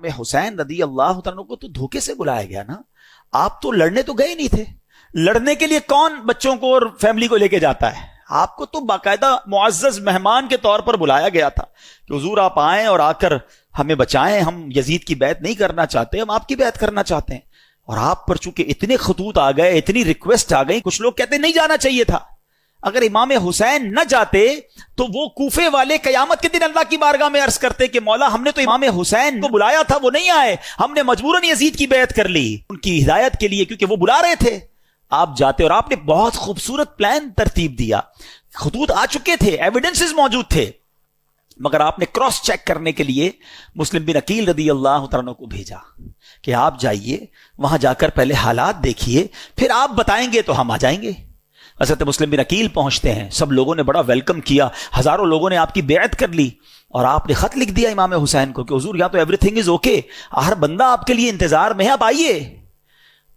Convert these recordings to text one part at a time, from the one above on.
میں حسین رضی اللہ عنہ کو تو دھوکے سے بلایا گیا نا. آپ تو لڑنے تو گئے نہیں تھے. لڑنے کے لیے کون بچوں کو اور فیملی کو لے کے جاتا ہے؟ آپ کو تو باقاعدہ معزز مہمان کے طور پر بلایا گیا تھا کہ حضور آپ آئیں اور آ کر ہمیں بچائیں. ہم یزید کی بیعت نہیں کرنا چاہتے, ہم آپ کی بیعت کرنا چاہتے ہیں. اور آپ پر چونکہ اتنے خطوط آ گئے, اتنی ریکویسٹ آ گئی, کچھ لوگ کہتے نہیں جانا چاہیے تھا. اگر امام حسین نہ جاتے تو وہ کوفے والے قیامت کے دن اللہ کی بارگاہ میں عرض کرتے کہ مولا ہم نے تو امام حسین کو بلایا تھا, وہ نہیں آئے, ہم نے مجبوراً یزید کی بیعت کر لی ان کی ہدایت کے لیے کیونکہ وہ بلا رہے تھے. آپ جاتے اور آپ نے بہت خوبصورت پلان ترتیب دیا, خطوط آ چکے تھے, ایویڈنسز موجود تھے, مگر آپ نے کراس چیک کرنے کے لیے مسلم بن عقیل رضی اللہ عنہ کو بھیجا کہ آپ جائیے وہاں جا کر پہلے حالات دیکھیے, پھر آپ بتائیں گے تو ہم آ جائیں گے. حضرت مسلم بن عقیل پہنچتے ہیں, سب لوگوں نے بڑا ویلکم کیا, ہزاروں لوگوں نے آپ کی بیعت کر لی, اور آپ نے خط لکھ دیا امام حسین کو کہ حضور یہاں تو ایوری تھنگ از اوکے, ہر بندہ آپ کے لیے انتظار میں ہے, آپ آئیے.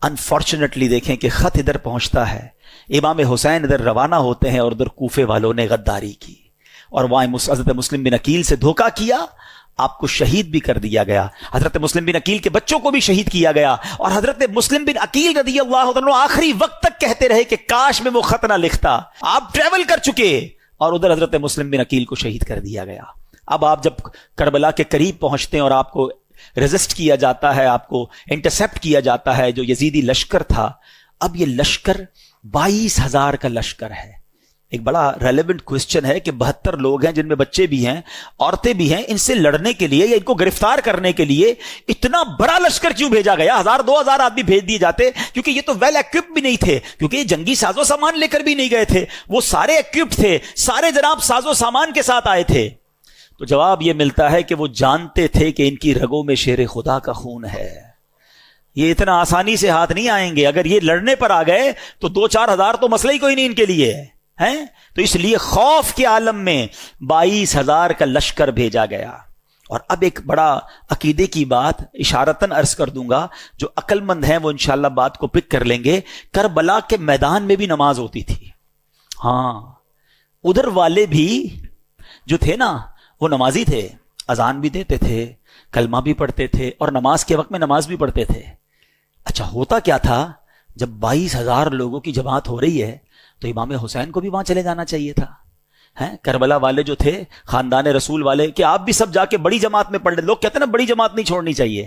انفارچونیٹلی دیکھیں کہ خط ادھر پہنچتا ہے, امام حسین ادھر روانہ ہوتے ہیں اور ادھر کوفے والوں نے غداری کی اور وہاں حضرت مسلم بن عقیل سے دھوکہ کیا, آپ کو شہید بھی کر دیا گیا. حضرت مسلم بن عقیل کے بچوں کو بھی شہید کیا گیا, اور حضرت مسلم بن عقیل رضی اللہ عنہ آخری وقت تک کہتے رہے کہ کاش میں وہ خط نہ لکھتا. آپ ٹریول کر چکے اور ادھر حضرت مسلم بن عقیل کو شہید کر دیا گیا. اب آپ جب کربلا کے قریب پہنچتے ہیں اور آپ کو ریزسٹ کیا جاتا ہے, آپ کو انٹرسپٹ کیا جاتا ہے جو یزیدی لشکر تھا. اب یہ لشکر 22,000 کا لشکر ہے. ایک بڑا ریلیونٹ کوسچن ہے کہ 72 لوگ ہیں جن میں بچے بھی ہیں, عورتیں بھی ہیں, ان سے لڑنے کے لیے یا ان کو گرفتار کرنے کے لیے اتنا بڑا لشکر کیوں بھیجا گیا؟ 1,000-2,000 آدمی بھیج دیے جاتے, کیونکہ یہ تو ویل ایکوپڈ بھی نہیں تھے, کیونکہ یہ جنگی ساز و سامان لے کر بھی نہیں گئے تھے, وہ سارے ایکوپڈ تھے, سارے جناب ساز و سامان کے ساتھ آئے تھے. تو جواب یہ ملتا ہے کہ وہ جانتے تھے کہ ان کی رگوں میں شیر خدا کا خون ہے, یہ اتنا آسانی سے ہاتھ نہیں آئیں گے. اگر یہ لڑنے پر آ گئے تو 2-4 ہزار تو مسئلہ ہی کوئی نہیں ان کے لیے ہیں. تو اس لیے خوف کے عالم میں 22,000 کا لشکر بھیجا گیا. اور اب ایک بڑا عقیدے کی بات اشارتاً عرض کر دوں گا, جو عقل مند ہیں وہ انشاءاللہ بات کو پک کر لیں گے. کربلا کے میدان میں بھی نماز ہوتی تھی. ہاں, ادھر والے بھی جو تھے نا وہ نمازی تھے, اذان بھی دیتے تھے, کلمہ بھی پڑھتے تھے, اور نماز کے وقت میں نماز بھی پڑھتے تھے. اچھا ہوتا کیا تھا, جب 22,000 لوگوں کی جماعت ہو رہی ہے تو امام حسین کو بھی وہاں چلے جانا چاہیے تھا. کربلا والے جو تھے, خاندان رسول والے, کہ آپ بھی سب جا کے بڑی جماعت میں پڑھ لیں. لوگ کہتے ہیں نا بڑی جماعت نہیں چھوڑنی چاہیے.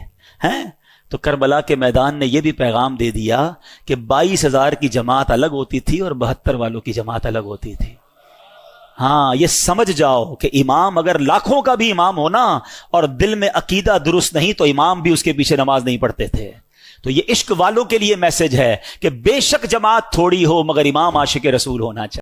تو کربلا کے میدان نے یہ بھی پیغام دے دیا کہ 22,000 کی جماعت الگ ہوتی تھی اور 72 والوں کی جماعت الگ ہوتی تھی. ہاں, یہ سمجھ جاؤ کہ امام اگر لاکھوں کا بھی امام ہونا اور دل میں عقیدہ درست نہیں تو امام بھی اس کے پیچھے نماز نہیں پڑھتے تھے. تو یہ عشق والوں کے لیے میسج ہے کہ بے شک جماعت تھوڑی ہو مگر امام عاشق رسول ہونا چاہیے.